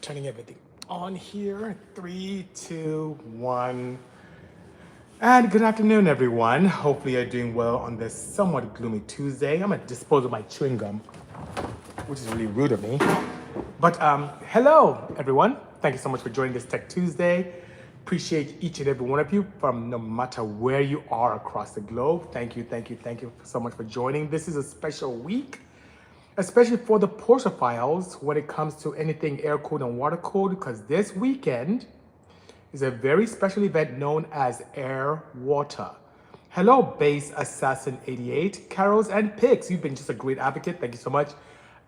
Turning everything on here. 3, 2, 1. And good afternoon, everyone. Hopefully, you're doing well on this somewhat gloomy Tuesday. I'm gonna dispose of my chewing gum, which is really rude of me. But hello, everyone. Thank you so much for joining this Tech Tuesday. Appreciate each and every one of you from no matter where you are across the globe. Thank you, thank you, thank you so much for joining. This is a special week, especially for the Porsche files when it comes to anything air cooled and water cooled, because this weekend is a very special event known as Air Water. Hello, Base Assassin 88, Carols and Pigs. You've been just a great advocate. Thank you so much.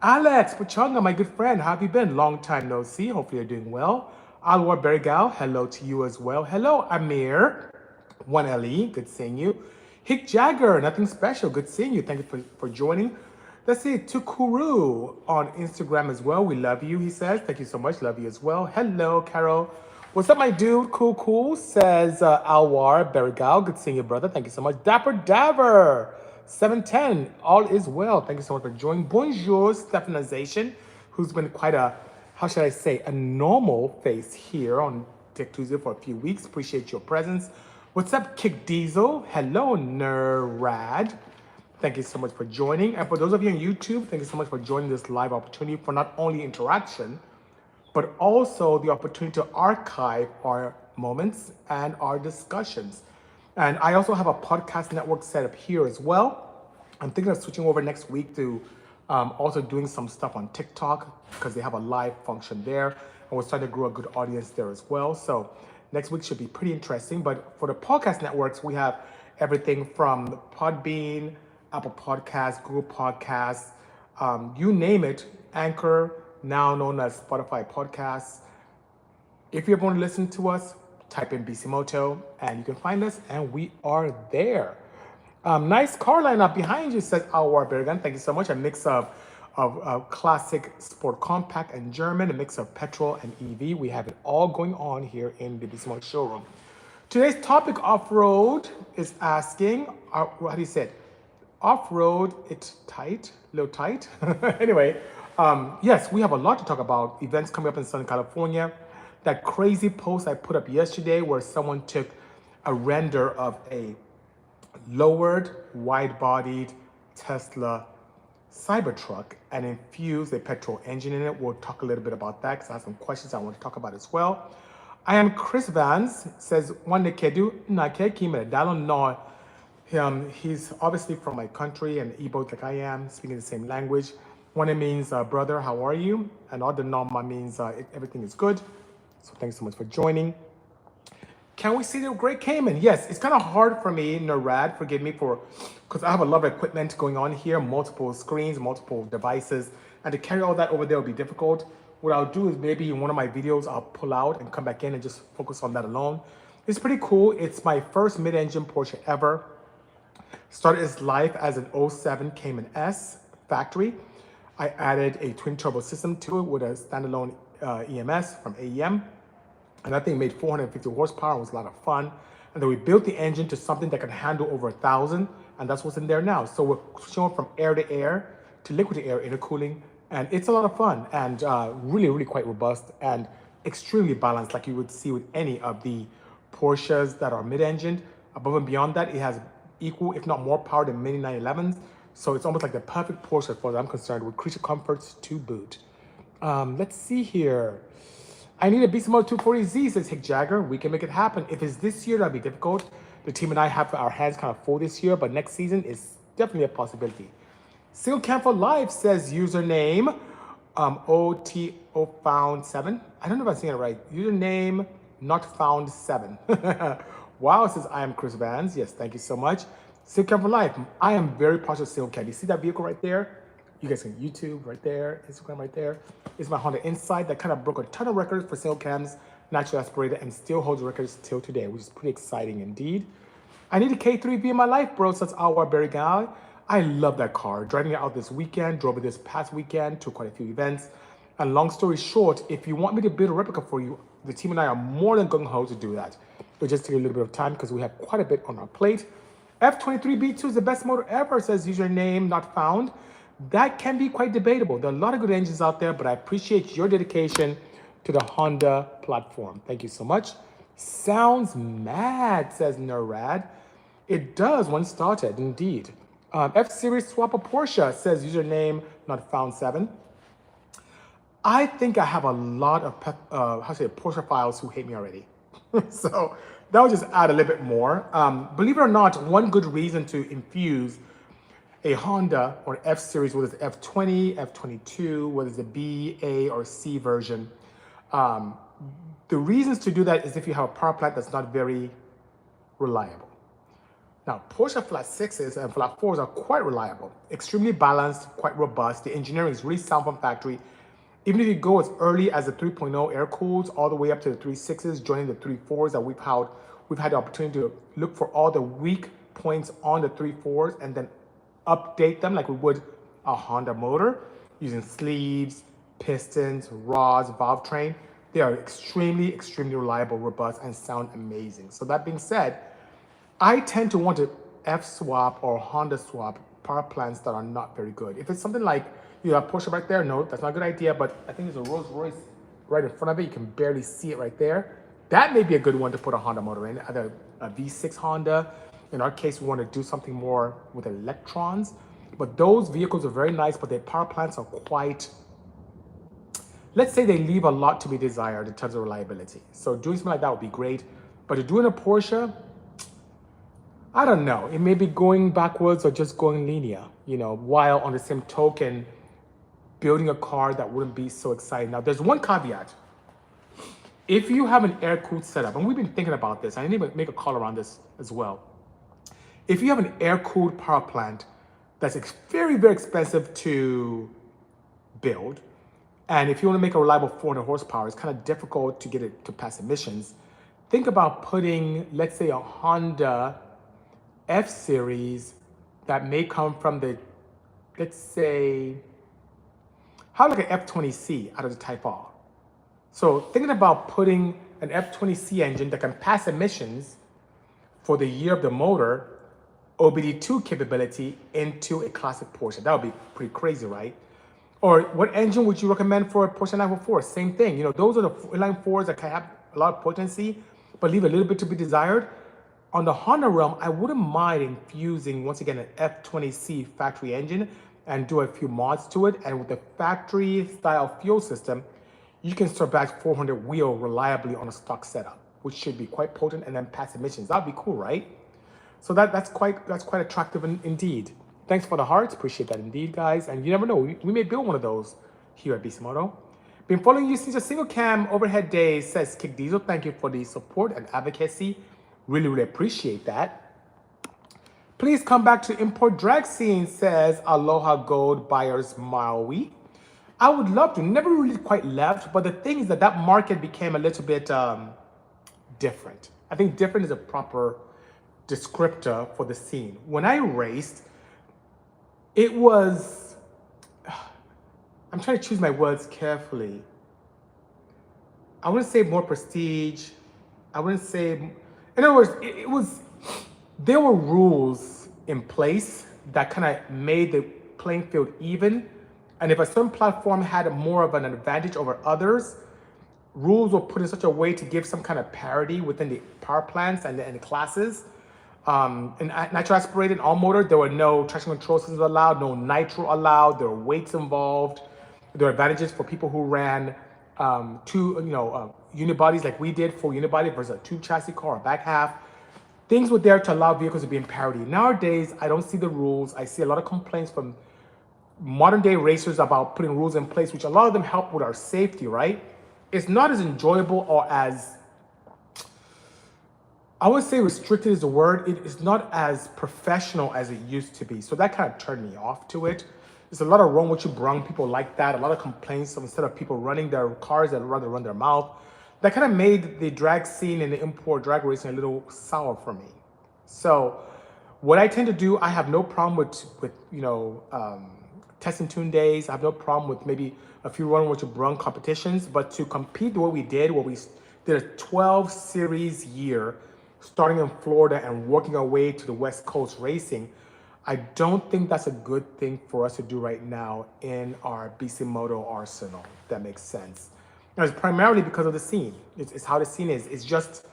Alex Pachanga, my good friend, how have you been? Long time no see. Hopefully you're doing well. Alwar Berigal, hello to you as well. Hello, Amir, 1LE, good seeing you. Hick Jagger, nothing special, good seeing you. Thank you for joining. Let's see, Tukuru on Instagram as well. We love you, he says. Thank you so much, love you as well. Hello, Carol. What's up, my dude? Cool, says Alwar Berigal. Good seeing you, brother. Thank you so much. Dapper Daver, 710. All is well. Thank you so much for joining. Bonjour, Stephanization, who's been quite a, how should I say, a normal face here on Tech2sday for a few weeks. Appreciate your presence. What's up, Kick Diesel? Hello, Nerad. Thank you so much for joining. And for those of you on YouTube, thank you so much for joining this live opportunity for not only interaction, but also the opportunity to archive our moments and our discussions. And I also have a podcast network set up here as well. I'm thinking of switching over next week to also doing some stuff on TikTok because they have a live function there. And we're starting to grow a good audience there as well. So next week should be pretty interesting. But for the podcast networks, we have everything from Podbean, Apple Podcasts, Google Podcasts, you name it, Anchor, now known as Spotify Podcasts. If you ever want to listen to us, type in Bisimoto and you can find us, and we are there. Nice car lineup behind you, says Alwar Bergen. Thank you so much. A mix of classic sport compact and German, a mix of petrol and EV. We have it all going on here in the Bisimoto showroom. Today's topic, off-road, is asking, how do you say it? Off-road, it's tight, a little tight. Anyway, yes, we have a lot to talk about. Events coming up in Southern California. That crazy post I put up yesterday where someone took a render of a lowered, wide-bodied Tesla Cybertruck and infused a petrol engine in it. We'll talk a little bit about that because I have some questions I want to talk about as well. I am Chris Vance, says, Wande Kedu, Nake Kimere Dalon no. He's obviously from my country and Igbo like I am, speaking the same language. One means brother, how are you? And other Norma means everything is good. So thanks so much for joining. Can we see the great Cayman? Yes, it's kind of hard for me, Narad, forgive me because I have a lot of equipment going on here, multiple screens, multiple devices, and to carry all that over there will be difficult. What I'll do is maybe in one of my videos, I'll pull out and come back in and just focus on that alone. It's pretty cool. It's my first mid-engine Porsche ever. Started its life as an '07 Cayman S factory. I added a twin turbo system to it with a standalone EMS from AEM. And that thing made 450 horsepower and was a lot of fun. And then we built the engine to something that can handle over 1,000. And that's what's in there now. So we're showing from air to air to liquid to air intercooling. And it's a lot of fun and really quite robust and extremely balanced like you would see with any of the Porsches that are mid-engined. Above and beyond that, it has equal, if not more power than many 911s. So it's almost like the perfect Porsche as far as I'm concerned with creature comforts to boot. Let's see here. I need a Bisimoto 240Z, says Hick Jagger. We can make it happen. If it's this year, that'd be difficult. The team and I have our hands kind of full this year, but next season is definitely a possibility. Seal Camp for Life says username OTO found 7. I don't know if I'm saying it right. Username not found 7. Wow, says I am Chris Vance. Yes, thank you so much. Seal Camp for Life. I am very partial to Seal Camp. You see that vehicle right there? You guys can YouTube right there, Instagram right there. It's my Honda Insight that kind of broke a ton of records for Seal Cam's natural aspirator and still holds records till today, which is pretty exciting indeed. I need a K3V in my life, bro, says Awa Berigal. I love that car. Driving it out this weekend, drove it this past weekend to quite a few events. And long story short, if you want me to build a replica for you, the team and I are more than gung-ho to do that. It'll just take a little bit of time because we have quite a bit on our plate. F23B2 is the best motor ever, says username not found. That can be quite debatable. There are a lot of good engines out there, but I appreciate your dedication to the Honda platform. Thank you so much. Sounds mad, says Narad. It does when started, indeed. F-Series swap a Porsche, says username not found 7. I think I have a lot of Porsche files who hate me already. So that would just add a little bit more. Believe it or not, one good reason to infuse a Honda or F-Series, whether it's F20, F22, whether it's a B, A, or C version, the reasons to do that is if you have a power plant that's not very reliable. Now, Porsche Flat 6s and Flat 4s are quite reliable, extremely balanced, quite robust. The engineering is really sound from factory. Even if you go as early as the 3.0 air cools all the way up to the 3.6s, joining the 3.4s that we've had the opportunity to look for all the weak points on the 3.4s and then update them like we would a Honda motor using sleeves, pistons, rods, valve train. They are extremely, extremely reliable, robust, and sound amazing. So that being said, I tend to want to F-swap or Honda swap power plants that are not very good. If it's something like you have Porsche right there, no, that's not a good idea, but I think there's a Rolls Royce right in front of it. You can barely see it right there. That may be a good one to put a Honda motor in, either a V6 Honda. In our case, we want to do something more with electrons, but those vehicles are very nice, but their power plants are quite, let's say they leave a lot to be desired in terms of reliability. So doing something like that would be great, but to do in a Porsche, I don't know. It may be going backwards or just going linear, while on the same token, building a car that wouldn't be so exciting. Now, there's one caveat. If you have an air-cooled setup, and we've been thinking about this, I need to make a call around this as well. If you have an air-cooled power plant that's very, very expensive to build, and if you want to make a reliable 400 horsepower, it's kind of difficult to get it to pass emissions. Think about putting, let's say, a Honda F-Series that may come from the, let's say, how like an F20C out of the Type R. So thinking about putting an F20C engine that can pass emissions for the year of the motor, OBD2 capability into a classic Porsche. That would be pretty crazy, right? Or what engine would you recommend for a Porsche 944? Same thing. Those are the inline fours that can have a lot of potency, but leave a little bit to be desired. On the Honda realm, I wouldn't mind infusing, once again, an F20C factory engine and do a few mods to it. And with the factory style fuel system, you can surpass 400 wheel reliably on a stock setup, which should be quite potent and then pass emissions. That'd be cool, right? So that's quite attractive indeed. Thanks for the hearts. Appreciate that indeed, guys. And you never know, we may build one of those here at Bisimoto. Been following you since your single cam overhead days, says Kick Diesel. Thank you for the support and advocacy. Really, really appreciate that. Please come back to import drag scene, says Aloha Gold Buyers Maui. I would love to. Never really quite left, but the thing is that market became a little bit different. I think different is a proper descriptor for the scene. When I raced, it was, I'm trying to choose my words carefully. I wouldn't say more prestige. I wouldn't say, in other words, there were rules in place that kind of made the playing field even. And if a certain platform had more of an advantage over others, rules were put in such a way to give some kind of parity within the power plants and the classes. In natural aspirated all motor, there were no traction control systems allowed, no nitro allowed, there were weights involved. There were advantages for people who ran unibodies like we did, full unibody versus a tube chassis car or back half. Things were there to allow vehicles to be in parity. Nowadays, I don't see the rules. I see a lot of complaints from modern day racers about putting rules in place, which a lot of them help with our safety, right? It's not as enjoyable or as, I would say restricted is the word. It is not as professional as it used to be. So that kind of turned me off to it. There's a lot of wrong what you brung, people like that. A lot of complaints instead of people running their cars that rather run their mouth. That kind of made the drag scene and the import drag racing a little sour for me. So what I tend to do, I have no problem with test and tune days. I have no problem with maybe a few run what you brung competitions, but to compete the way we did, where we did a 12 series year, starting in Florida and working our way to the West Coast racing, I don't think that's a good thing for us to do right now in our Bisimoto arsenal. If that makes sense. And it's primarily because of the scene. It's how the scene is. It's just,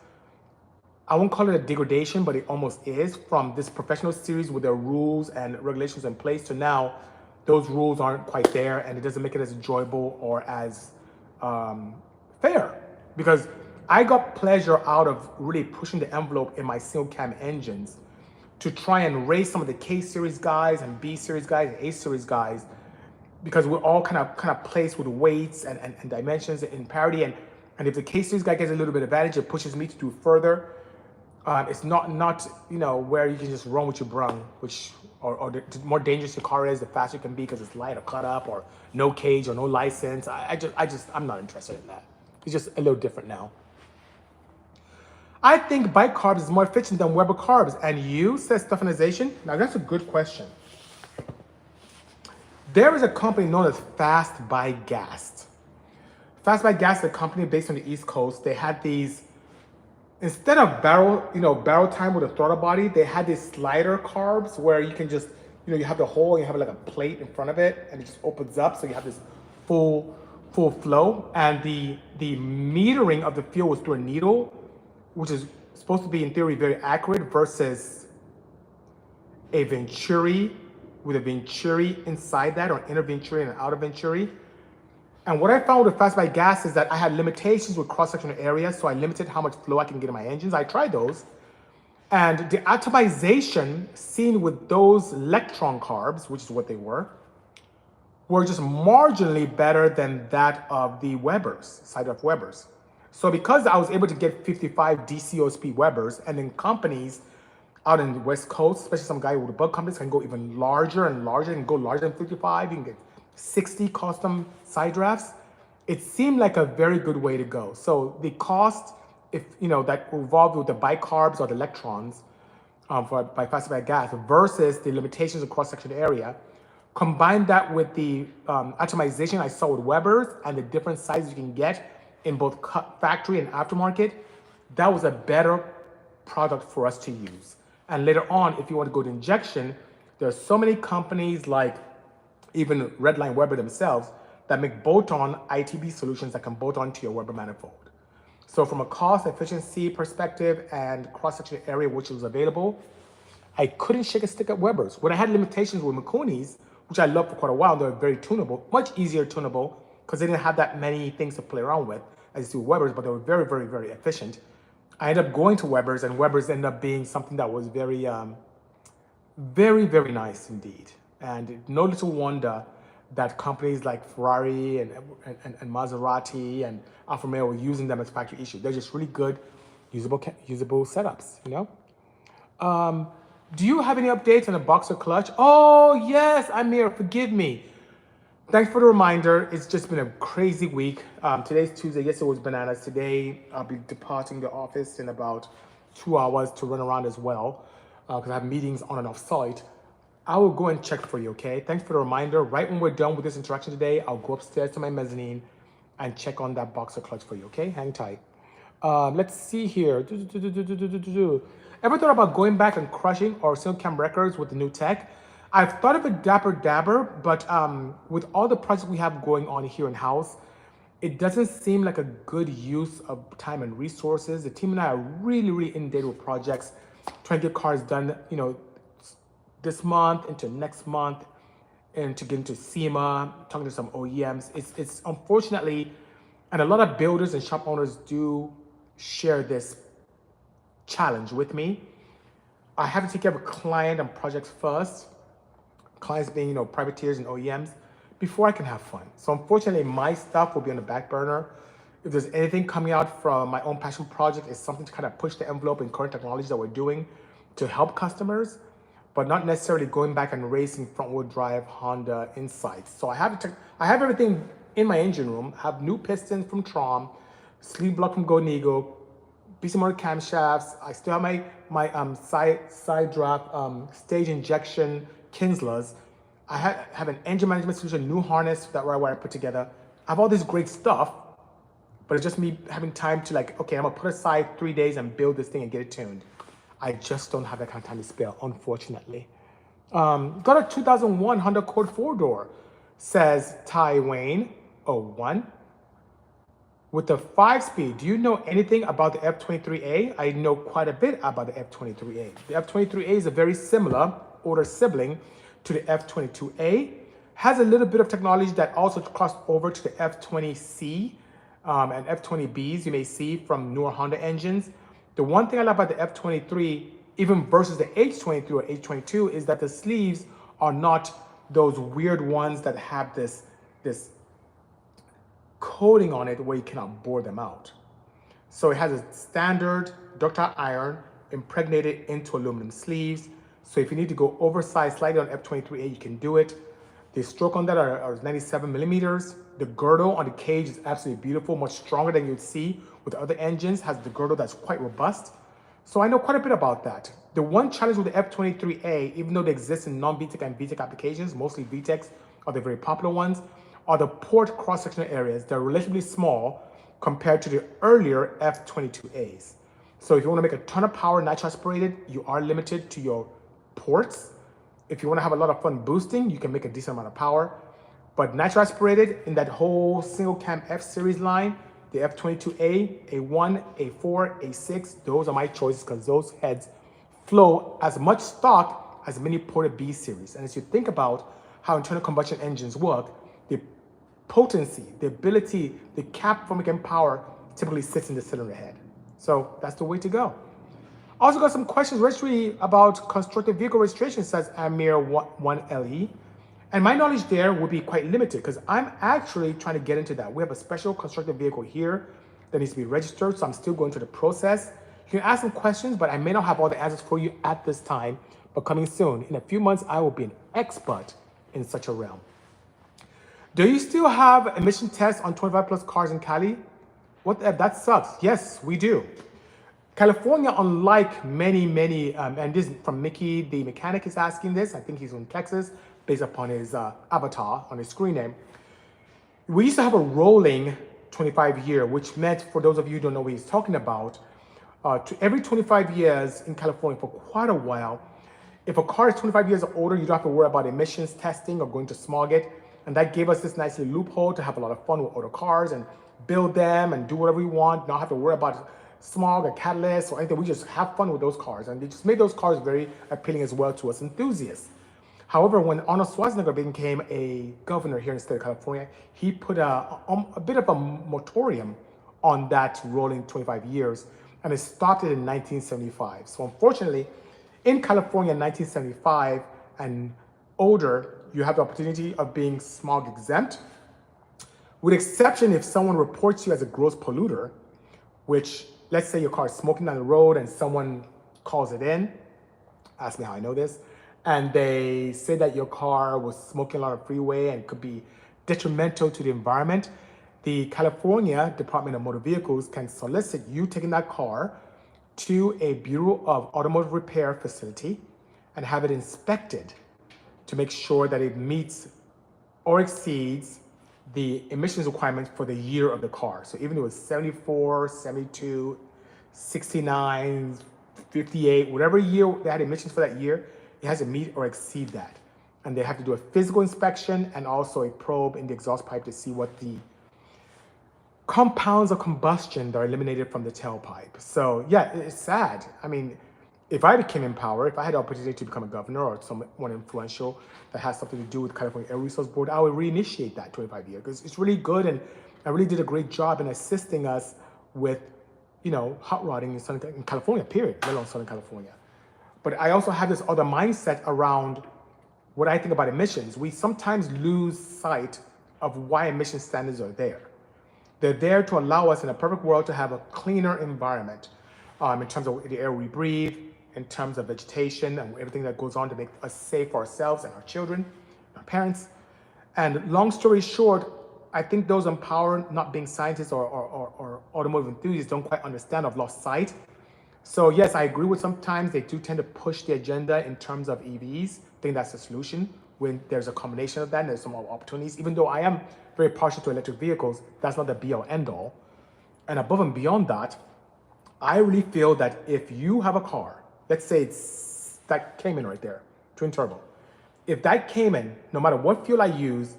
I won't call it a degradation, but it almost is, from this professional series with their rules and regulations in place to now those rules aren't quite there, and it doesn't make it as enjoyable or as fair. Because I got pleasure out of really pushing the envelope in my single cam engines to try and raise some of the K series guys and B series guys and A series guys, because we're all kind of placed with weights and dimensions in parity. And if the K series guy gets a little bit of advantage, it pushes me to do further. It's not where you can just run with your brung, which or the more dangerous your car is, the faster it can be because it's light or cut up or no cage or no license. I'm not interested in that. It's just a little different now. I think bike carbs is more efficient than Weber carbs. And you, says Stephanization? Now that's a good question. There is a company known as Fast by Gas. Fast by Gas is a company based on the East Coast. They had these, instead of barrel time with a throttle body, they had these slider carbs where you can just, you have the hole and you have like a plate in front of it and it just opens up, so you have this full flow. And the metering of the fuel was through a needle, which is supposed to be in theory very accurate, versus a Venturi with a Venturi inside that, or an inner Venturi and an outer Venturi. And what I found with Fast by Gas is that I had limitations with cross-sectional areas, so I limited how much flow I can get in my engines. I tried those. And the atomization seen with those electron carbs, which is what they were just marginally better than that of the Webers, side of Webers. So because I was able to get 55 DCOSP Webers, and then companies out in the West Coast, especially some guy with the bug companies, can go even larger and larger, and go larger than 55. You can get 60 custom side drafts. It seemed like a very good way to go. So the cost, if that involved with the bicarbs or the electrons by Fast by Gas versus the limitations of cross-section area, combine that with the atomization I saw with Webers and the different sizes you can get in both factory and aftermarket, that was a better product for us to use. And later on, if you want to go to injection, there are so many companies like even Redline Weber themselves that make bolt-on ITB solutions that can bolt onto your Weber manifold. So from a cost efficiency perspective and cross-section area which was available, I couldn't shake a stick at Webers. When I had limitations with Makunis, which I loved for quite a while, they were very tunable, much easier tunable, because they didn't have that many things to play around with as you do Webers, but they were very, very, very efficient. I ended up going to Webers, and Webers ended up being something that was very, very, very nice indeed. And no little wonder that companies like Ferrari and Maserati and Alfa Romeo were using them as factory issue. They're just really good, usable setups, Do you have any updates on the Boxer clutch? Oh yes, Amir, forgive me. Thanks for the reminder. It's just been a crazy week. Today's Tuesday. Yesterday was bananas. Today, I'll be departing the office in about 2 hours to run around as well, because I have meetings on and off site. I will go and check for you, okay? Thanks for the reminder. Right when we're done with this interaction today, I'll go upstairs to my mezzanine and check on that Boxer clutch for you, okay? Hang tight. Let's see here. Ever thought about going back and crushing our single cam records with the new tech? I've thought of a dabber, but with all the projects we have going on here in-house, it doesn't seem like a good use of time and resources. The team and I are really, really inundated with projects, trying to get cars done, this month, into next month, and to get into SEMA, talking to some OEMs. It's unfortunately, and a lot of builders and shop owners do share this challenge with me. I have to take care of a client and projects first, clients being, privateers and OEMs, before I can have fun. So unfortunately, my stuff will be on the back burner. If there's anything coming out from my own passion project, it's something to kind of push the envelope in current technologies that we're doing to help customers, but not necessarily going back and racing front-wheel drive Honda Insights. So I have everything in my engine room. I have new pistons from Trom, sleeve block from Gonigo, Bisimoto camshafts. I still have my side draft stage injection Kinslers. I have an engine management solution, new harness that where I put together. I have all this great stuff, but it's just me having time to okay, I'm gonna put aside 3 days and build this thing and get it tuned. I just don't have that kind of time to spare, unfortunately. Got a 2001 Honda Accord 4-door, says Ty Wayne 01. With the 5-speed, do you know anything about the F23A? I know quite a bit about the F23A. The F23A is a very similar older sibling to the F22A. Has a little bit of technology that also crossed over to the F20C and F20Bs you may see from newer Honda engines. The one thing I love about the F23, even versus the H23 or H22, is that the sleeves are not those weird ones that have this coating on it where you cannot bore them out. So it has a standard ductile iron impregnated into aluminum sleeves. So if you need to go oversized slightly on F23A, you can do it. The stroke on that are 97 millimeters. The girdle on the cage is absolutely beautiful, much stronger than you'd see with other engines, has the girdle that's quite robust. So I know quite a bit about that. The one challenge with the F23A, even though they exist in non-VTEC and VTEC applications, mostly VTECs are the very popular ones, are the port cross-sectional areas. They're relatively small compared to the earlier F22As. So if you want to make a ton of power natural aspirated, you are limited to your ports. If you want to have a lot of fun boosting, you can make a decent amount of power. But natural aspirated in that whole single cam F series line, the F22A, A1, A4, A6, those are my choices because those heads flow as much stock as many ported B series. And as you think about how internal combustion engines work, the potency, the ability, the cap for making power typically sits in the cylinder head. So that's the way to go. Also got some questions registry about constructed vehicle registration, says Amir 1LE. And my knowledge there would be quite limited because I'm actually trying to get into that. We have a special constructed vehicle here that needs to be registered, so I'm still going through the process. You can ask some questions, but I may not have all the answers for you at this time, but coming soon. In a few months, I will be an expert in such a realm. Do you still have emission tests on 25 plus cars in Cali? What the, that sucks. Yes, we do. California, unlike many, and this is from Mickey, the mechanic is asking this. I think he's in Texas, based upon his avatar on his screen name. We used to have a rolling 25 year, which meant, for those of you who don't know what he's talking about, to every 25 years in California for quite a while, if a car is 25 years or older, you don't have to worry about emissions testing or going to smog it. And that gave us this nice little loophole to have a lot of fun with older cars and build them and do whatever we want, not have to worry about smog or catalyst or anything. We just have fun with those cars. And they just made those cars very appealing as well to us enthusiasts. However, when Arnold Schwarzenegger became a governor here in the state of California, he put a bit of a moratorium on that rolling 25 years, and it stopped it in 1975. So unfortunately, in California in 1975 and older, you have the opportunity of being smog exempt, with exception if someone reports you as a gross polluter, which, let's say your car is smoking down the road and someone calls it in, ask me how I know this, and they say that your car was smoking along the freeway and could be detrimental to the environment, the California Department of Motor Vehicles can solicit you taking that car to a Bureau of Automotive Repair facility and have it inspected to make sure that it meets or exceeds the emissions requirements for the year of the car. So even if it was 74, 72, 69, 58, whatever year they had emissions for that year, it has to meet or exceed that. And they have to do a physical inspection and also a probe in the exhaust pipe to see what the compounds of combustion that are eliminated from the tailpipe. So yeah, it's sad. I mean, if I became in power, if I had the opportunity to become a governor or someone influential that has something to do with California Air Resource Board, I would reinitiate that 25 year because it's really good, and I really did a great job in assisting us with, you know, hot rodding in California, period, let alone Southern California. But I also have this other mindset around what I think about emissions. We sometimes lose sight of why emission standards are there. They're there to allow us in a perfect world to have a cleaner environment in terms of the air we breathe, in terms of vegetation and everything that goes on to make us safe for ourselves and our children, our parents. And long story short, I think those in power, not being scientists or automotive enthusiasts, don't quite understand. I've lost sight. So yes, I agree with sometimes they do tend to push the agenda in terms of EVs. I think that's the solution. When there's a combination of that, and there's some more opportunities. Even though I am very partial to electric vehicles, that's not the be all end all. And above and beyond that, I really feel that if you have a car, let's say it's that Cayman right there, twin turbo. If that Cayman, no matter what fuel I use,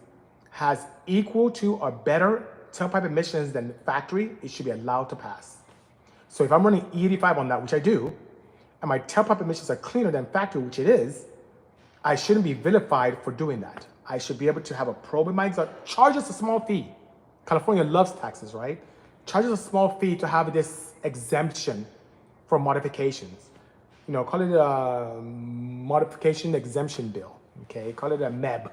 has equal to or better tailpipe emissions than factory, it should be allowed to pass. So if I'm running E85 on that, which I do, and my tailpipe emissions are cleaner than factory, which it is, I shouldn't be vilified for doing that. I should be able to have a probe in my exhaust. Charge us a small fee. California loves taxes, right? Charge us a small fee to have this exemption for modifications. You know, call it a modification exemption bill, okay? Call it a MEB.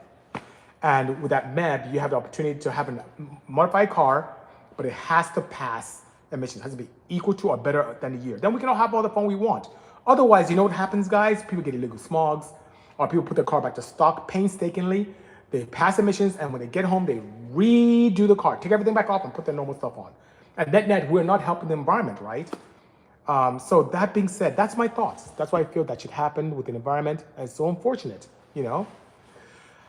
And with that MEB, you have the opportunity to have a modified car, but it has to pass emissions. It has to be equal to or better than a year. Then we can all have all the fun we want. Otherwise, you know what happens, guys? People get illegal smogs, or people put their car back to stock painstakingly. They pass emissions, and when they get home, they redo the car, take everything back off, and put their normal stuff on. And net, we're not helping the environment, right? So that being said, that's my thoughts. That's why I feel that should happen with the environment, and it's so unfortunate, you know?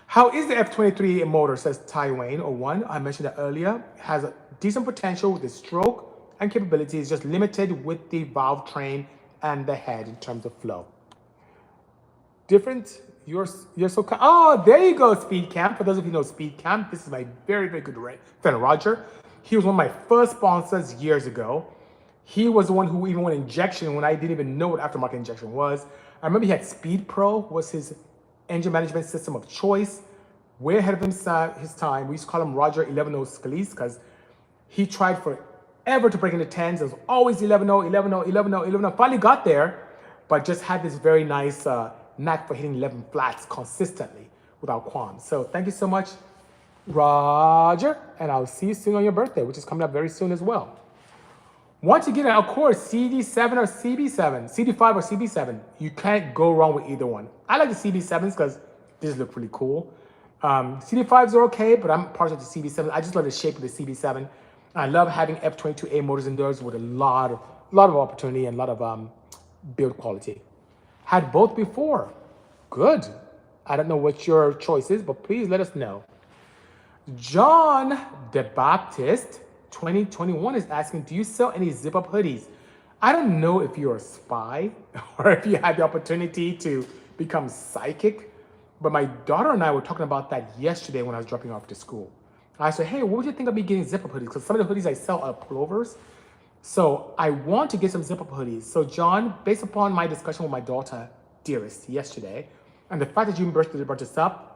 How is the F23 motor, says Taiwan01. I mentioned that earlier. Has a decent potential with the stroke and capability. Is just limited with the valve train and the head in terms of flow. Different, you're so, oh, there you go, Speed Camp. For those of you who know Speed Camp, this is my very, very good friend, Roger. He was one of my first sponsors years ago. He was the one who even went injection when I didn't even know what aftermarket injection was. I remember he had Speed Pro, was his engine management system of choice, way ahead of his time. We used to call him Roger 11.0 Scalise because he tried forever to break into 10s. It was always 11.0, 11.0, 11.0, 11.0. Finally got there, but just had this very nice knack for hitting 11 flats consistently without qualms. So thank you so much, Roger, and I'll see you soon on your birthday, which is coming up very soon as well. Once you get it, of course, CD7 or CB7, CD5 or CB7, you can't go wrong with either one. I like the CB7s because they just look pretty cool. CD5s are okay, but I'm partial to CB7. I just love the shape of the CB7. I love having F22A motors indoors with a lot of opportunity and a lot of build quality. Had both before. Good. I don't know what your choice is, but please let us know. John the Baptist 2021 is asking, do you sell any zip-up hoodies? I don't know if you're a spy or if you had the opportunity to become psychic, but my daughter and I were talking about that yesterday when I was dropping off to school. I said, hey, what would you think of me getting zip-up hoodies? Because some of the hoodies I sell are pullovers. So I want to get some zip-up hoodies. So John, based upon my discussion with my daughter, Dearest, yesterday, and the fact that you brought this up,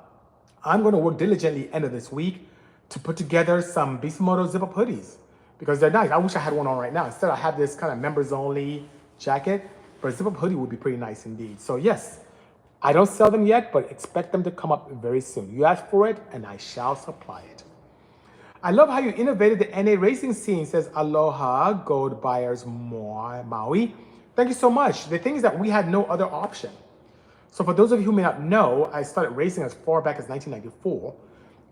I'm going to work diligently end of this week to put together some Bisimoto zip-up hoodies because they're nice. I wish I had one on right now. Instead, I have this kind of members-only jacket, but a zip-up hoodie would be pretty nice indeed. So yes, I don't sell them yet, but expect them to come up very soon. You ask for it, and I shall supply it. I love how you innovated the NA racing scene, says Aloha Gold Buyers Maui. Thank you so much. The thing is that we had no other option. So for those of you who may not know, I started racing as far back as 1994.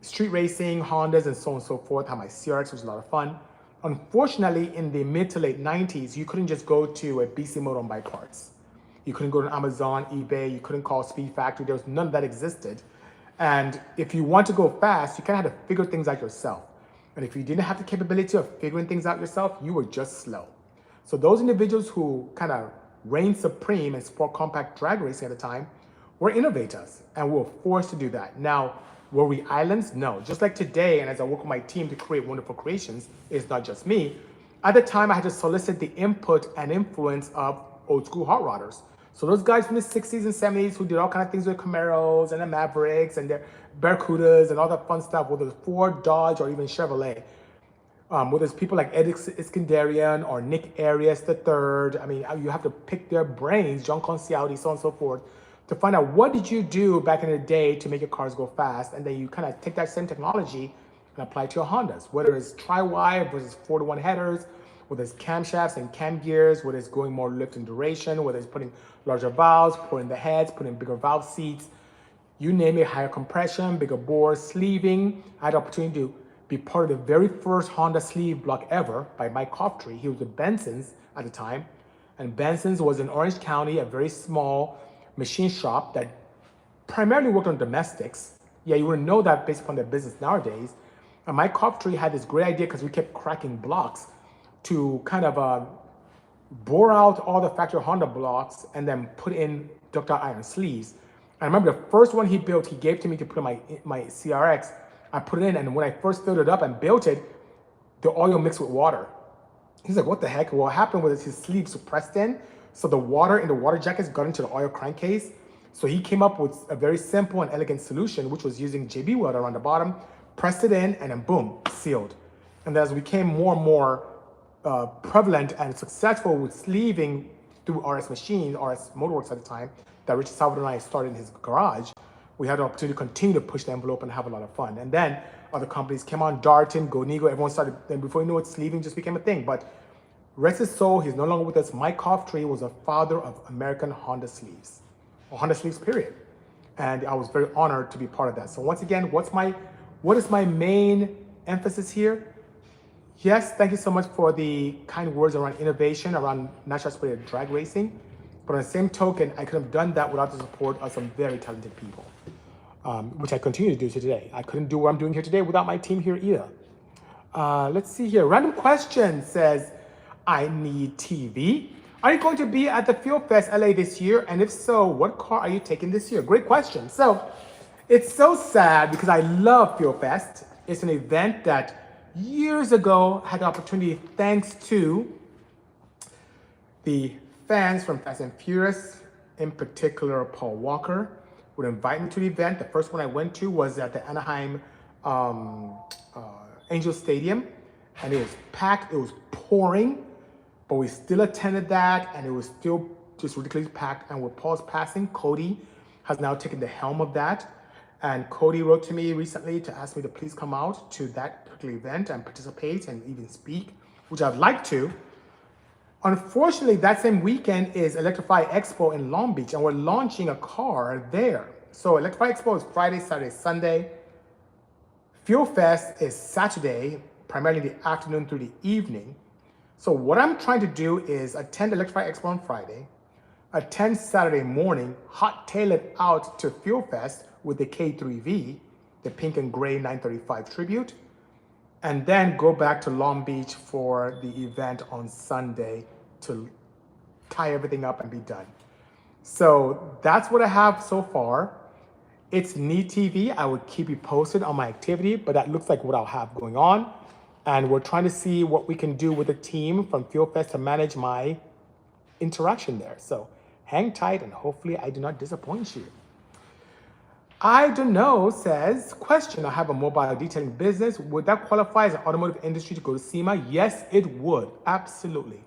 Street racing, Hondas, and so on and so forth. Had my CRX, which was a lot of fun. Unfortunately, in the mid to late 90s, you couldn't just go to a Bisimoto and buy parts. You couldn't go to Amazon, eBay, you couldn't call Speed Factory. There was none of that existed. And if you want to go fast, you kind of had to figure things out yourself. And if you didn't have the capability of figuring things out yourself, you were just slow. So those individuals who kind of reigned supreme in sport compact drag racing at the time were innovators, and we were forced to do that. Now, were we islands? No. Just like today, and as I work with my team to create wonderful creations, it's not just me. At the time, I had to solicit the input and influence of old school hot rodders. So those guys from the 60s and 70s who did all kinds of things with Camaros and the Mavericks and their Barracudas and all that fun stuff, whether it's Ford, Dodge, or even Chevrolet. Whether it's people like Ed Iskandarian or Nick Arias III. I mean, you have to pick their brains, John Concialdi, so on and so forth, to find out what did you do back in the day to make your cars go fast, and then you kind of take that same technology and apply it to your Hondas, whether it's tri-wire versus 4-to-1 headers, whether it's camshafts and cam gears, whether it's going more lift and duration, whether it's putting larger valves, putting the heads, putting bigger valve seats, you name it, higher compression, bigger bore, sleeving. I had the opportunity to be part of the very first Honda sleeve block ever by Mike Coftree. He was with Benson's at the time, and Benson's was in Orange County, a very small machine shop that primarily worked on domestics. Yeah, you wouldn't know that based upon their business nowadays. And Mike Coftree had this great idea because we kept cracking blocks to kind of bore out all the factory Honda blocks and then put in ductile iron sleeves. I remember the first one he built, he gave to me to put in my CRX. I put it in, and when I first filled it up and built it, the oil mixed with water. He's like, what the heck? What happened was his sleeves were pressed in, so the water in the water jackets got into the oil crankcase. So he came up with a very simple and elegant solution, which was using JB weld around the bottom, pressed it in, and then boom, sealed. And as we became more and more prevalent and successful with sleeving through RS Machines, RS Motorworks at the time, that Richard Salvador and I started in his garage, we had the opportunity to continue to push the envelope and have a lot of fun. And then other companies came on, Darton, Gonigo, everyone started, then before you know it, sleeving just became a thing. But rest his soul, he's no longer with us. Mike Hoftree was a father of American Honda sleeves, or Honda sleeves, period. And I was very honored to be part of that. So once again, what is my main emphasis here? Yes, thank you so much for the kind words around innovation, around natural aspirated drag racing. But on the same token, I could have done that without the support of some very talented people, which I continue to do today. I couldn't do what I'm doing here today without my team here either. Let's see here. Random question says, I need TV. Are you going to be at the Fuel Fest LA this year? And if so, what car are you taking this year? Great question. So it's so sad because I love Fuel Fest. It's an event that years ago had the opportunity, thanks to the fans from Fast and Furious, in particular Paul Walker, would invite me to the event. The first one I went to was at the Anaheim Angel Stadium, and it was packed, it was pouring, but we still attended that, and it was still just ridiculously packed. And with Paul's passing, Cody has now taken the helm of that. And Cody wrote to me recently to ask me to please come out to that particular event and participate and even speak, which I'd like to. Unfortunately, that same weekend is Electrify Expo in Long Beach, and we're launching a car there. So Electrify Expo is Friday, Saturday, Sunday. Fuel Fest is Saturday, primarily the afternoon through the evening. So what I'm trying to do is attend Electrify Expo on Friday, attend Saturday morning, hot tail it out to Fuel Fest with the K3V, the pink and gray 935 tribute, and then go back to Long Beach for the event on Sunday to tie everything up and be done. So that's what I have so far. It's neat TV. I will keep you posted on my activity, but that looks like what I'll have going on. And we're trying to see what we can do with the team from Fuel Fest to manage my interaction there. So hang tight and hopefully I do not disappoint you. I don't know says, question, I have a mobile detailing business. Would that qualify as an automotive industry to go to SEMA? Yes, it would, absolutely.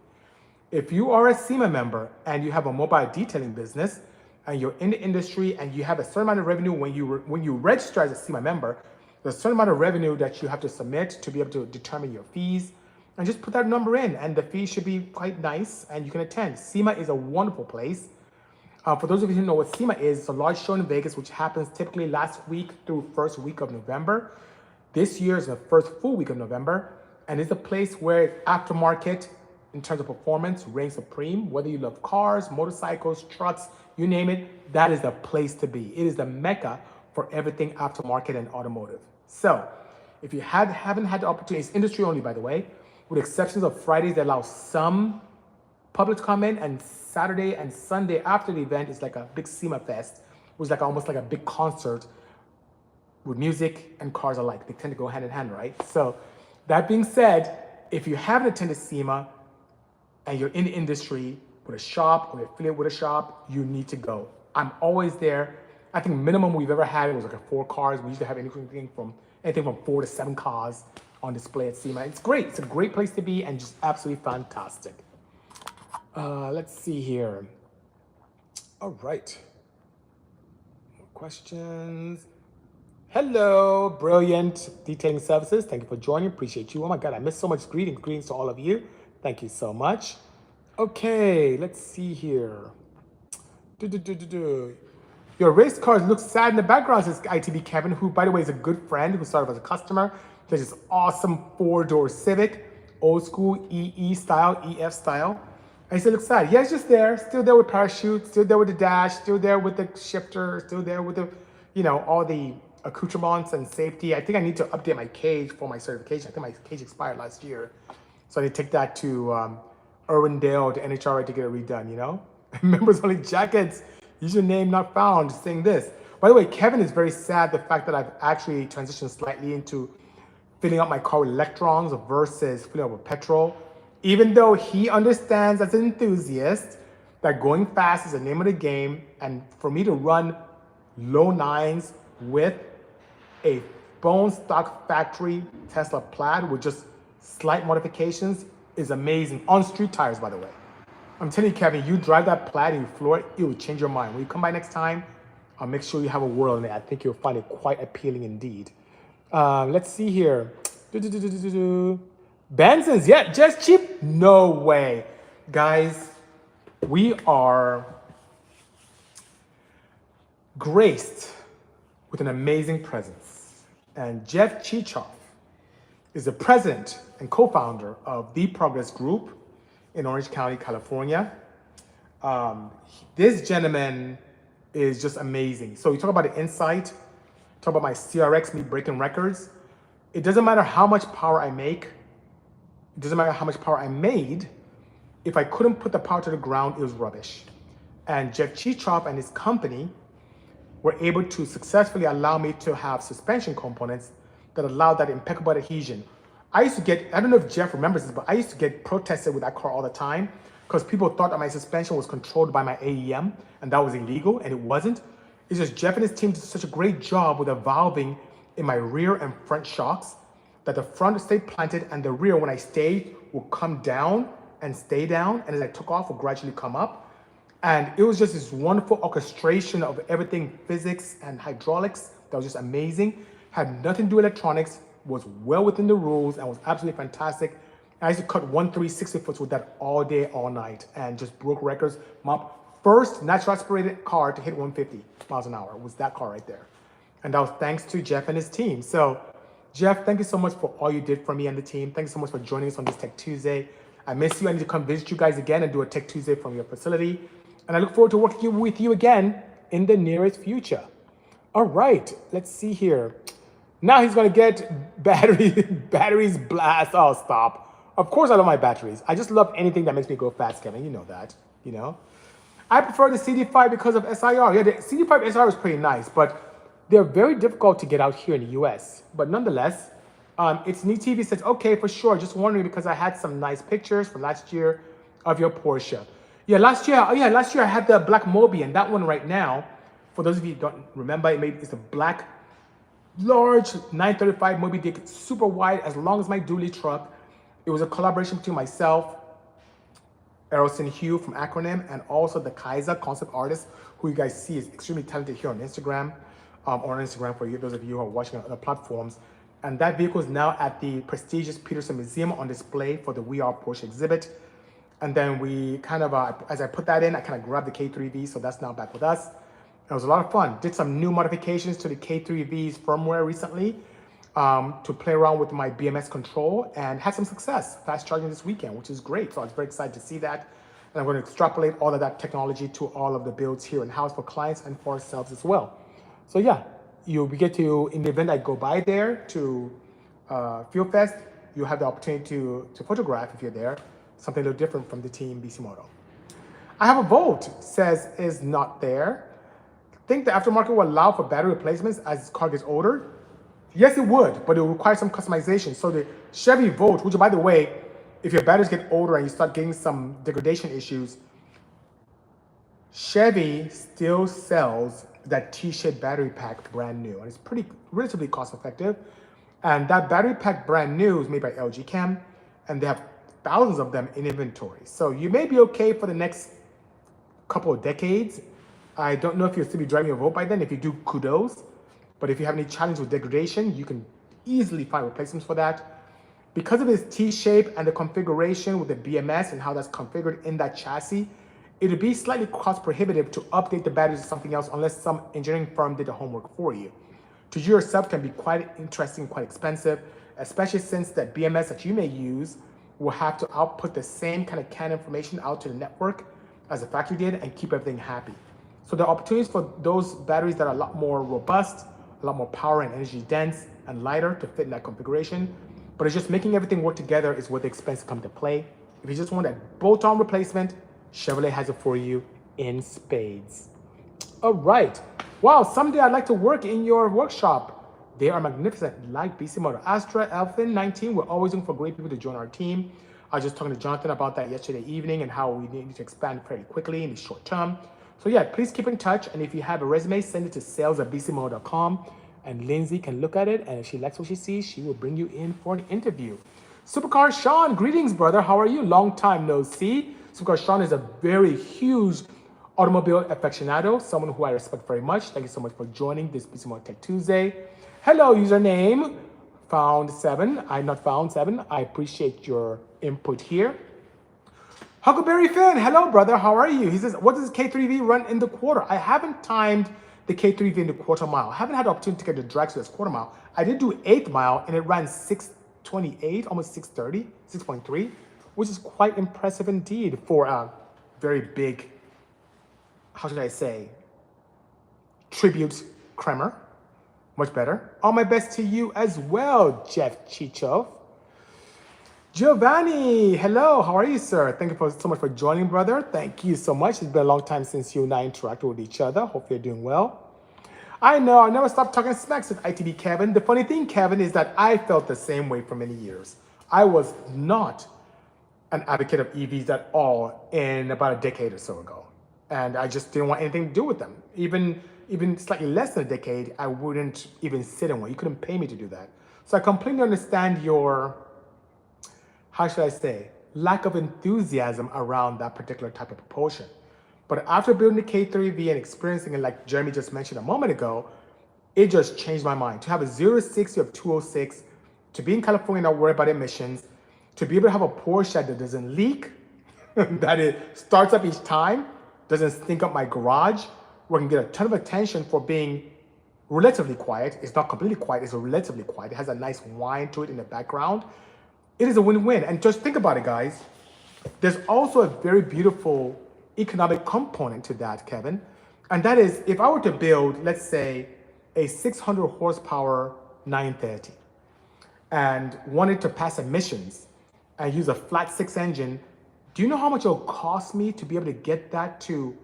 If you are a SEMA member and you have a mobile detailing business and you're in the industry and you have a certain amount of revenue when you register as a SEMA member, there's a certain amount of revenue that you have to submit to be able to determine your fees, and just put that number in and the fee should be quite nice and you can attend. SEMA is a wonderful place. For those of you who know what SEMA is, it's a large show in Vegas, which happens typically last week through first week of November. This year is the first full week of November, and it's a place where aftermarket, in terms of performance, reigns supreme. Whether you love cars, motorcycles, trucks, you name it, that is the place to be. It is the mecca for everything aftermarket and automotive. So, if you haven't had the opportunity, it's industry only, by the way, with exceptions of Fridays that allow some public to come in, and Saturday and Sunday after the event is like a big SEMA fest, which is like almost like a big concert with music and cars alike. They tend to go hand in hand, right? So that being said, if you haven't attended SEMA and you're in the industry with a shop or you're affiliated with a shop, you need to go. I'm always there. I think minimum we've ever had, it was like 4 cars. We used to have anything from 4 to 7 cars on display at SEMA. It's great. It's a great place to be and just absolutely fantastic. Let's see here. All right. More questions. Hello, Brilliant Detailing Services. Thank you for joining. Appreciate you. Oh my God, I missed so much greetings. Greetings to all of you. Thank you so much. Okay, let's see here. Your race cars look sad in the background, says ITB Kevin, who, by the way, is a good friend who started as a customer. There's this awesome 4-door Civic, old school EE style, EF style. And he said, looks sad. Yeah, it's just there, still there with parachute, still there with the dash, still there with the shifter, still there with the, you know, all the accoutrements and safety. I think I need to update my cage for my certification. I think my cage expired last year. So I need to take that to Irwindale, to NHRA to get it redone, you know? Members only jackets, username not found, saying this. By the way, Kevin is very sad the fact that I've actually transitioned slightly into filling up my car with electrons versus filling up with petrol. Even though he understands as an enthusiast that going fast is the name of the game, and for me to run low nines with a bone stock factory Tesla Plaid with just slight modifications is amazing. On street tires, by the way. I'm telling you, Kevin, you drive that Plaid and you floor it, it will change your mind. When you come by next time, I'll make sure you have a whirl in it. I think you'll find it quite appealing indeed. Let's see here. Benson's, yeah, just cheap? No way. Guys, we are graced with an amazing presence. And Jeff Chichoff is the president and co-founder of The Progress Group in Orange County, California. This gentleman is just amazing. So you talk about the insight, talk about my CRX, me breaking records. It doesn't matter how much power I make. It doesn't matter how much power I made. If I couldn't put the power to the ground, it was rubbish. And Jeff Chichoff and his company were able to successfully allow me to have suspension components that allowed that impeccable adhesion. I used to get, I don't know if Jeff remembers this, but I used to get protested with that car all the time because people thought that my suspension was controlled by my AEM and that was illegal, and it wasn't. It's just Jeff and his team did such a great job with evolving in my rear and front shocks that the front stayed planted and the rear, when I stayed, will come down and stay down, and as I took off, will gradually come up. And it was just this wonderful orchestration of everything physics and hydraulics that was just amazing. Had nothing to do with electronics, was well within the rules, and was absolutely fantastic. I used to cut 1/360 foots with that all day, all night, and just broke records. My first natural aspirated car to hit 150 miles an hour was that car right there. And that was thanks to Jeff and his team. So Jeff, thank you so much for all you did for me and the team. Thank you so much for joining us on this Tech Tuesday. I miss you. I need to come visit you guys again and do a Tech Tuesday from your facility. And I look forward to working with you again in the nearest future. All right, let's see here. Now he's gonna get batteries blast. Oh, stop. Of course I love my batteries. I just love anything that makes me go fast, Kevin. You know that, you know. I prefer the CD5 because of SIR. Yeah, the CD5 SIR is pretty nice, but they're very difficult to get out here in the US. But nonetheless, it's neat. TV says, okay, for sure. Just wondering because I had some nice pictures from last year of your Porsche. Yeah, last year I had the black Moby, and that one right now, for those of you who don't remember, it's a black, large 935 Moby Dick, super wide, as long as my dually truck. It was a collaboration between myself, Errolson Hugh from Acronym, and also the Kaiser concept artist, who you guys see is extremely talented here on Instagram, or on Instagram for you, those of you who are watching on other platforms. And that vehicle is now at the prestigious Peterson Museum on display for the We Are Porsche exhibit. And then we kind of, as I put that in, I kind of grabbed the K3V, so that's now back with us. It was a lot of fun. Did some new modifications to the K3V's firmware recently to play around with my BMS control, and had some success fast charging this weekend, which is great. So I was very excited to see that. And I'm going to extrapolate all of that technology to all of the builds here in-house for clients and for ourselves as well. So yeah, we get to, in the event I go by there to Field Fest, you have the opportunity to photograph if you're there, something a little different from the team Bisimoto. I have a Volt, says is not there. Think the aftermarket will allow for battery replacements as car gets older? Yes, it would, but it will require some customization. So the Chevy Volt, which by the way, if your batteries get older and you start getting some degradation issues, Chevy still sells that T-shaped battery pack brand new, and it's pretty relatively cost effective. And that battery pack brand new is made by LG Chem, and they have thousands of them in inventory. So you may be okay for the next couple of decades. I don't know if you'll still be driving a Volt by then. If you do, kudos. But if you have any challenge with degradation, you can easily find replacements for that. Because of its T-shape and the configuration with the BMS and how that's configured in that chassis, it would be slightly cost prohibitive to update the batteries to something else unless some engineering firm did the homework for you. To do yourself can be quite interesting, quite expensive, especially since that BMS that you may use will have to output the same kind of CAN information out to the network as the factory did and keep everything happy. So there are opportunities for those batteries that are a lot more robust, a lot more power and energy dense and lighter to fit in that configuration. But it's just making everything work together is where the expense comes to play. If you just want a bolt-on replacement, Chevrolet has it for you in spades. All right. Wow, someday I'd like to work in your workshop. They are magnificent, like Bisimoto. Astra, Elfin, 19, we're always looking for great people to join our team. I was just talking to Jonathan about that yesterday evening and how we need to expand fairly quickly in the short term. So yeah, please keep in touch. And if you have a resume, send it to sales@bisimoto.com and Lindsay can look at it. And if she likes what she sees, she will bring you in for an interview. Supercar Sean, greetings, brother. How are you? Long time no see. Supercar Sean is a very huge automobile aficionado, someone who I respect very much. Thank you so much for joining this Bisimoto Tech Tuesday. Hello, username found7. I'm not found7. I appreciate your input here. Huckleberry Finn, hello, brother. How are you? He says, what does K3V run in the quarter? I haven't timed the K3V in the quarter mile. I haven't had the opportunity to get the drag to this quarter mile. I did do 8th mile and it ran 6:28, almost 6:30, 6.3, which is quite impressive indeed for a very big, how should I say, tribute Kremer. Much better. All my best to you as well, Jeff Chicho. Giovanni, hello, how are you, sir? Thank you so much for joining, brother. Thank you so much. It's been a long time since you and I interacted with each other. Hope you're doing well. I know, I never stopped talking smacks with ITB Kevin. The funny thing, Kevin, is that I felt the same way for many years. I was not an advocate of EVs at all in about a decade or so ago. And I just didn't want anything to do with them. Even slightly less than a decade, I wouldn't even sit in one. You couldn't pay me to do that. So I completely understand your, how should I say, lack of enthusiasm around that particular type of propulsion. But after building the K3V and experiencing it, like Jeremy just mentioned a moment ago, it just changed my mind. To have a 0 to 60 of 206, to be in California, not worry about emissions, to be able to have a Porsche that doesn't leak, that it starts up each time, doesn't stink up my garage, where I can get a ton of attention for being relatively quiet. It's not completely quiet, it's relatively quiet. It has a nice whine to it in the background. It is a win-win. And just think about it, guys. There's also a very beautiful economic component to that, Kevin. And that is, if I were to build, let's say, a 600 horsepower 930 and wanted to pass emissions and use a flat 6 engine, do you know how much it'll cost me to be able to get that to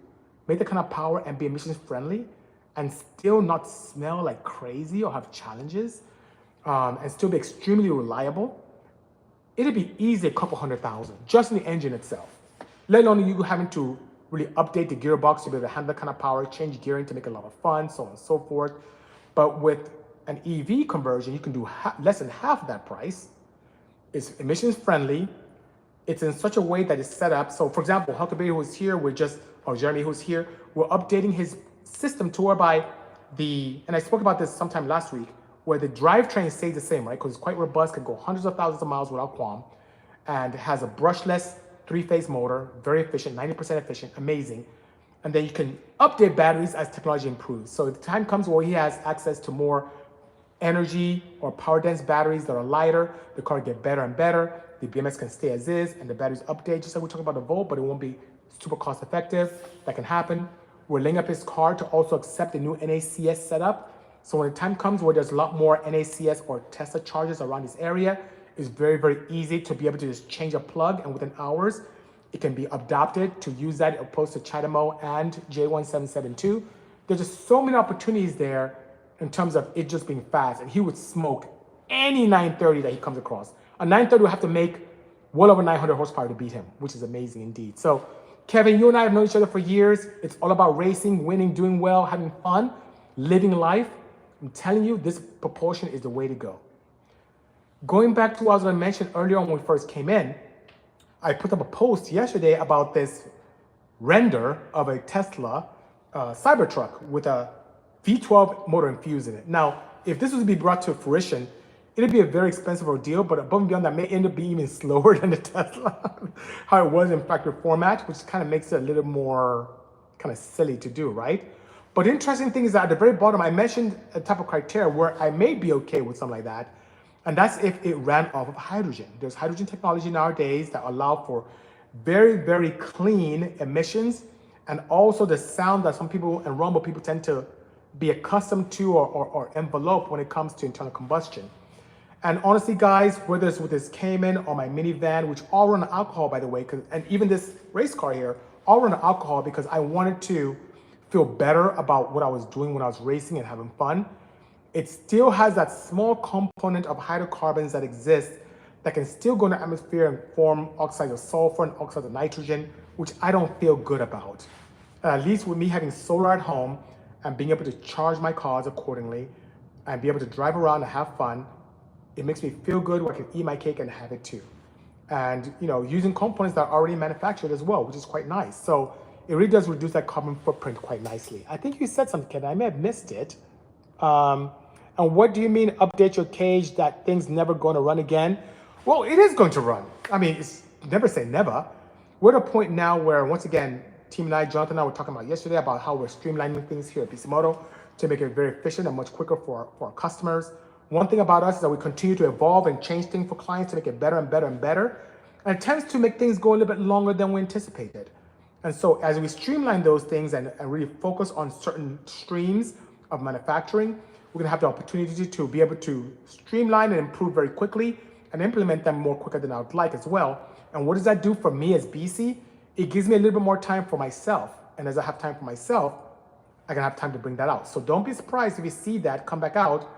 make the kind of power and be emissions friendly and still not smell like crazy or have challenges and still be extremely reliable? It'd be easy, a couple $100,000 just in the engine itself, let alone you having to really update the gearbox to be able to handle that kind of power, change gearing to make it a lot of fun, so on and so forth. But with an EV conversion, you can do less than half of that price. It's emissions friendly. It's in such a way that it's set up. So for example, Huckleberry who's here, or Jeremy who's here, we're updating his system to whereby and I spoke about this sometime last week, where the drivetrain stays the same, right? Because it's quite robust, can go hundreds of thousands of miles without qualm, and has a brushless 3-phase motor, very efficient, 90% efficient, amazing. And then you can update batteries as technology improves. So the time comes where he has access to more energy or power dense batteries that are lighter, the car get better and better, the BMS can stay as is, and the batteries update, just like we talked about the Volt, but it won't be super cost effective. That can happen. We're laying up his car to also accept the new NACS setup. So when the time comes where there's a lot more NACS or Tesla chargers around this area, it's very, very easy to be able to just change a plug, and within hours, it can be adopted to use that opposed to CHAdeMO and J1772. There's just so many opportunities there in terms of it just being fast, and he would smoke any 930 that he comes across. A 930 will have to make well over 900 horsepower to beat him, which is amazing indeed. So Kevin, you and I have known each other for years. It's all about racing, winning, doing well, having fun, living life. I'm telling you, this propulsion is the way to go. Going back to what I mentioned earlier on when we first came in, I put up a post yesterday about this render of a Tesla Cybertruck with a V12 motor infused in it. Now, if this was to be brought to fruition, it'd be a very expensive ordeal, but above and beyond that may end up being even slower than the Tesla, how it was in factory format, which kind of makes it a little more kind of silly to do, right? But the interesting thing is that at the very bottom, I mentioned a type of criteria where I may be okay with something like that, and that's if it ran off of hydrogen. There's hydrogen technology nowadays that allow for very, very clean emissions, and also the sound that some people and rumble people tend to be accustomed to or envelope when it comes to internal combustion. And honestly, guys, whether it's with this Cayman or my minivan, which all run on alcohol, by the way, and even this race car here, all run on alcohol because I wanted to feel better about what I was doing when I was racing and having fun. it still has that small component of hydrocarbons that exist that can still go in the atmosphere and form oxides of sulfur and oxides of nitrogen, which I don't feel good about. At least with me having solar at home and being able to charge my cars accordingly and be able to drive around and have fun, it makes me feel good where I can eat my cake and have it too. And using components that are already manufactured as well, which is quite nice. So it really does reduce that carbon footprint quite nicely. I think you said something, Ken. I may have missed it. And what do you mean update your cage that thing's never going to run again? Well, it is going to run. I mean, it's never say never. We're at a point now where, once again, team and I, Jonathan and I were talking about yesterday about how we're streamlining things here at Bisimoto to make it very efficient and much quicker for our customers. One thing about us is that we continue to evolve and change things for clients to make it better and better and better. And it tends to make things go a little bit longer than we anticipated. And so as we streamline those things and really focus on certain streams of manufacturing, we're gonna have the opportunity to be able to streamline and improve very quickly and implement them more quicker than I would like as well. And what does that do for me as BC? It gives me a little bit more time for myself. And as I have time for myself, I can have time to bring that out. So don't be surprised if you see that come back out,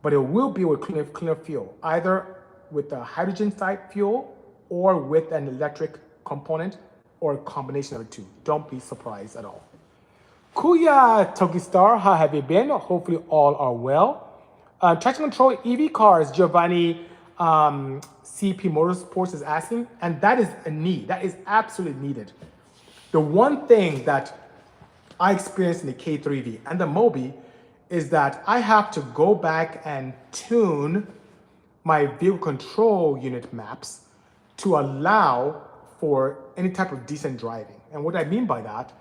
but it will be with cleaner fuel, either with a hydrogen type fuel or with an electric component or a combination of the two. Don't be surprised at all. Kuya Tokistar, how have you been? Hopefully all are well. Traction control EV cars, Giovanni CP Motorsports is asking, and that is a need. That is absolutely needed. The one thing that I experienced in the K3V and the Mobi is that I have to go back and tune my vehicle control unit maps to allow for any type of decent driving. And what I mean by that,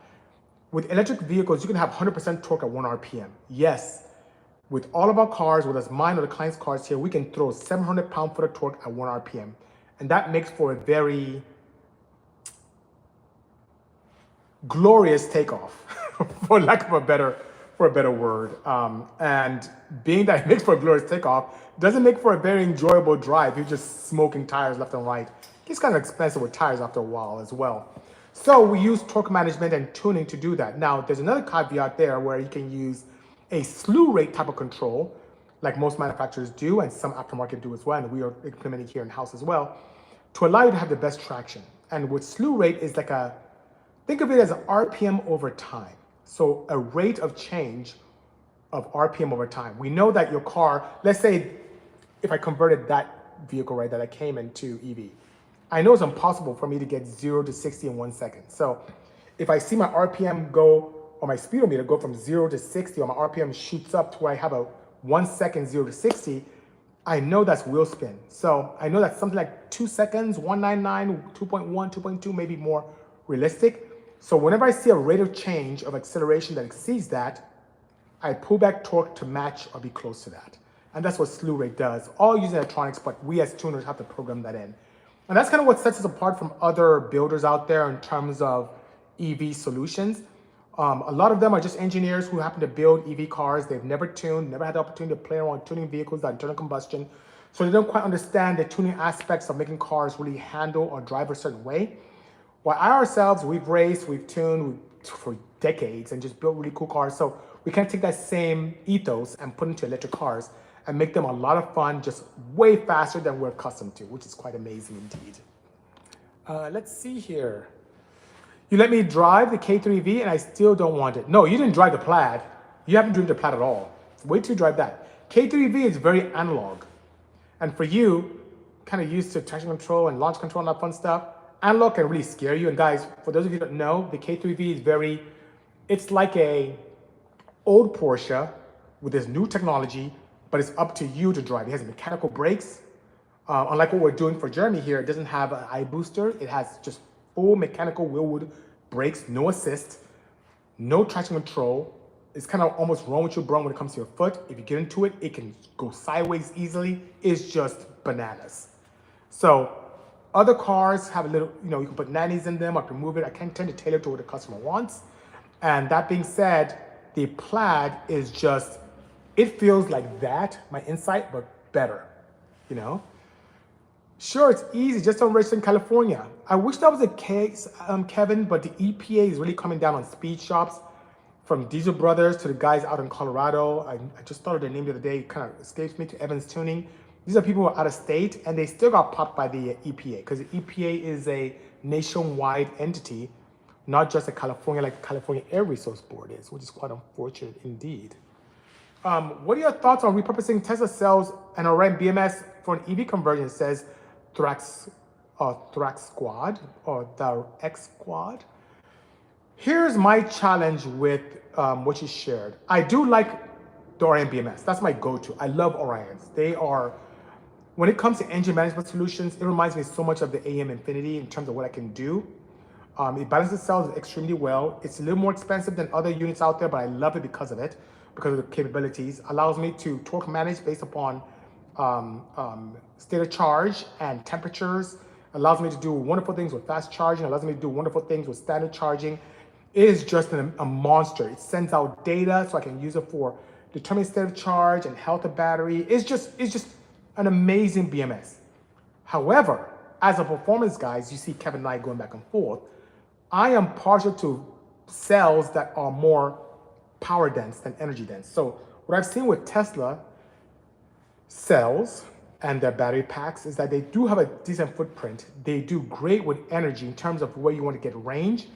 with electric vehicles, you can have 100% torque at 1 RPM. Yes, with all of our cars, whether it's mine or the client's cars here, we can throw 700 pound-foot of torque at 1 RPM. And that makes for a very glorious takeoff, for lack of a better word. And being that it makes for a glorious takeoff, doesn't make for a very enjoyable drive. You're just smoking tires left and right. It gets kind of expensive with tires after a while as well. So we use torque management and tuning to do that. Now, there's another caveat there where you can use a slew rate type of control, like most manufacturers do, and some aftermarket do as well, and we are implementing here in-house as well, to allow you to have the best traction. And with slew rate is like think of it as an RPM over time. So a rate of change of RPM over time. We know that your car, let's say if I converted that vehicle, right, that I came into EV, I know it's impossible for me to get 0 to 60 in 1 second. So if I see my RPM go, or my speedometer go from 0 to 60, or my RPM shoots up to where I have a 1 second 0 to 60, I know that's wheel spin. So I know that's something like 2 seconds, 199, 2.1, 2.2, maybe more realistic. So whenever I see a rate of change of acceleration that exceeds that, I pull back torque to match or be close to that. And that's what slew rate does, all using electronics, but we as tuners have to program that in. And that's kind of what sets us apart from other builders out there in terms of EV solutions. A lot of them are just engineers who happen to build EV cars. They've never tuned, never had the opportunity to play around tuning vehicles that are internal combustion. So they don't quite understand the tuning aspects of making cars really handle or drive a certain way. While ourselves, we've raced, we've tuned for decades and just built really cool cars. So we can take that same ethos and put it into electric cars and make them a lot of fun, just way faster than we're accustomed to, which is quite amazing indeed. Let's see here. You let me drive the K3V and I still don't want it. No, you didn't drive the Plaid. You haven't driven the Plaid at all. Wait till you drive that. K3V is very analog. And for you, kind of used to traction control and launch control and that fun stuff, analog can really scare you. And guys, for those of you who don't know, the K3V is it's like a old Porsche with this new technology, but it's up to you to drive. It has mechanical brakes. Unlike what we're doing for Jeremy here, it doesn't have an eye booster. It has just full mechanical wheelwood brakes, no assist, no traction control. It's kind of almost wrong with your brain when it comes to your foot. If you get into it, it can go sideways easily. It's just bananas. So other cars have a little, you can put nannies in them or can move it. I can tend to tailor to what the customer wants. And that being said, the Plaid is just, it feels like that, my Insight, but better, Sure, it's easy, just don't register in California. I wish that was the case, Kevin, but the EPA is really coming down on speed shops from Diesel Brothers to the guys out in Colorado. I just thought of their name the other day, it kind of escapes me, to Evans Tuning. These are people who are out of state and they still got popped by the EPA, because the EPA is a nationwide entity, not just a California, like the California Air Resource Board is, which is quite unfortunate indeed. What are your thoughts on repurposing Tesla cells and Orion BMS for an EV conversion, says Thrax Squad or the X Squad? Here's my challenge with what you shared. I do like the Orion BMS. That's my go-to. I love Orions. They are, when it comes to engine management solutions, it reminds me so much of the AM Infinity in terms of what I can do. It balances cells extremely well. It's a little more expensive than other units out there, but I love it because of it, because of the capabilities. Allows me to torque manage based upon state of charge and temperatures. Allows me to do wonderful things with fast charging. Allows me to do wonderful things with standard charging. It is just a monster. It sends out data so I can use it for determining state of charge and health of battery. It's just an amazing BMS. However, as a performance guys, you see Kevin and I going back and forth. I am partial to cells that are more power dense than energy dense. So what I've seen with Tesla cells and their battery packs is that they do have a decent footprint. They do great with energy in terms of where you want to get range.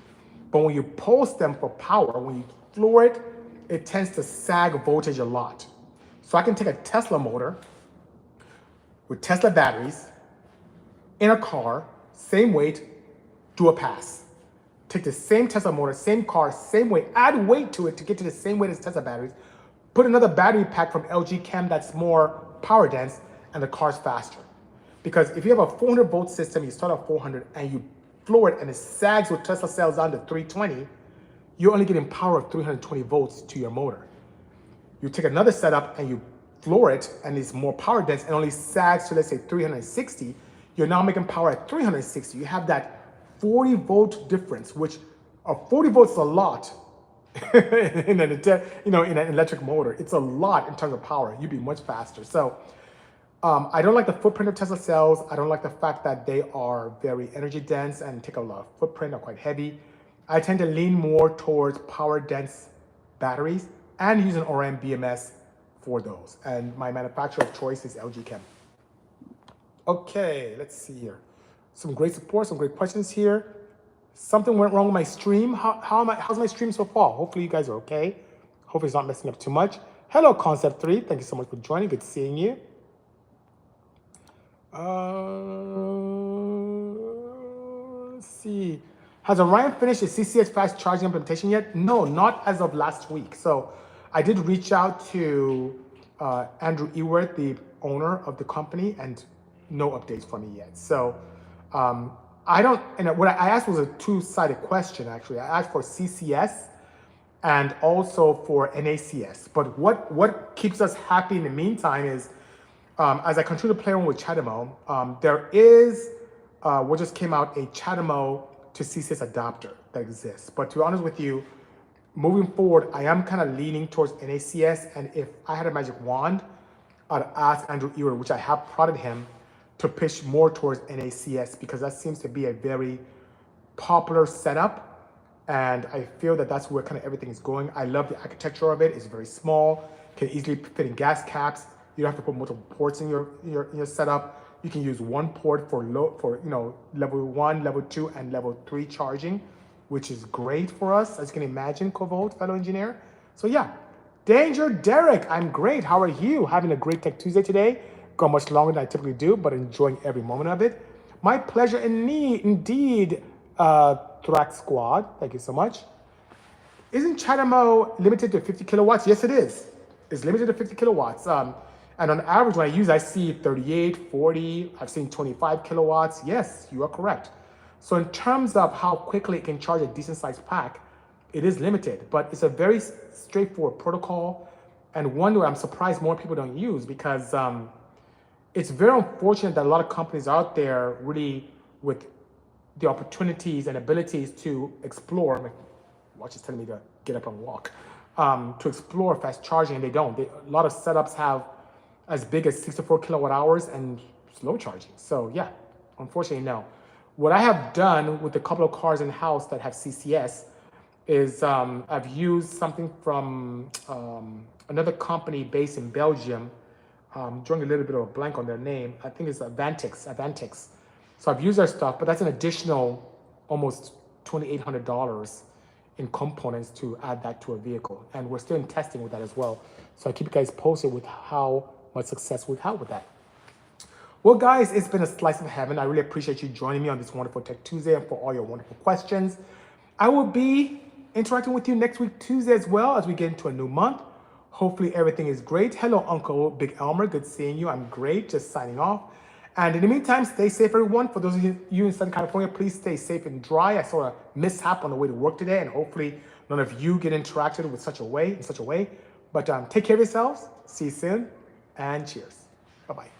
But when you pulse them for power, when you floor it, it tends to sag voltage a lot. So I can take a Tesla motor with Tesla batteries in a car, same weight, do a pass. Take the same Tesla motor, same car, same weight, add weight to it to get to the same weight as Tesla batteries, put another battery pack from LG Chem that's more power dense, and the car's faster. Because if you have a 400 volt system, you start at 400 and you floor it and it sags with Tesla cells down to 320, you're only getting power of 320 volts to your motor. You take another setup and you floor it and it's more power dense and only sags to, let's say, 360, you're now making power at 360. You have that 40 volt difference, which 40 volts is a lot in an electric motor. It's a lot in terms of power. You'd be much faster. So I don't like the footprint of Tesla cells. I don't like the fact that they are very energy dense and take a lot of footprint, are quite heavy. I tend to lean more towards power dense batteries and using Orion BMS for those. And my manufacturer of choice is LG Chem. Okay, let's see here. Some great support, some great questions here. Something went wrong with my stream. How's my stream so far? Hopefully you guys are okay. Hopefully it's not messing up too much. Hello, Concept 3. Thank you so much for joining. Good seeing you. Let's see. Has Orion finished its CCS fast charging implementation yet? No, not as of last week. So I did reach out to Andrew Ewert, the owner of the company, and no updates from me yet. So what I asked was a two-sided question, actually. I asked for CCS and also for NACS. But what keeps us happy in the meantime is, as I continue to play around with chademo, there is, what just came out, a chademo to CCS adapter that exists. But to be honest with you, moving forward, I am kind of leaning towards NACS. And if I had a magic wand, I'd ask Andrew Ewert, which I have prodded him, to pitch more towards NACS, because that seems to be a very popular setup. And I feel that that's where kind of everything is going. I love the architecture of it. It's very small, can easily fit in gas caps. You don't have to put multiple ports in your setup. You can use one port for level 1, level 2, and level 3 charging, which is great for us, as you can imagine, Kovolt, fellow engineer. So yeah, Danger Derek, I'm great. How are you? Having a great Tech Tuesday today. Gone much longer than I typically do, but enjoying every moment of it. My pleasure indeed, Thrax Squad. Thank you so much. Isn't chademo limited to 50 kilowatts? Yes, it is. It's limited to 50 kilowatts. And on average, when I see 38, 40, I've seen 25 kilowatts. Yes, you are correct. So in terms of how quickly it can charge a decent sized pack, it is limited, but it's a very straightforward protocol, and one where I'm surprised more people don't use, because it's very unfortunate that a lot of companies out there really with the opportunities and abilities to explore, my watch is telling me to get up and walk, to explore fast charging, and they don't. A lot of setups have as big as 64 kilowatt hours and slow charging. So yeah, unfortunately, no. What I have done with a couple of cars in house that have CCS is I've used something from another company based in Belgium. Drawing a little bit of a blank on their name. I think it's Avantix. So I've used their stuff, but that's an additional almost $2,800 in components to add that to a vehicle. And we're still in testing with that as well. So I keep you guys posted with how much success we've had with that. Well, guys, it's been a slice of heaven. I really appreciate you joining me on this wonderful Tech Tuesday and for all your wonderful questions. I will be interacting with you next week, Tuesday, as well, as we get into a new month. Hopefully everything is great. Hello, Uncle Big Elmer. Good seeing you. I'm great. Just signing off. And in the meantime, stay safe, everyone. For those of you in Southern California, please stay safe and dry. I saw a mishap on the way to work today, and hopefully none of you get interacted with such a way. But take care of yourselves. See you soon, and cheers. Bye-bye.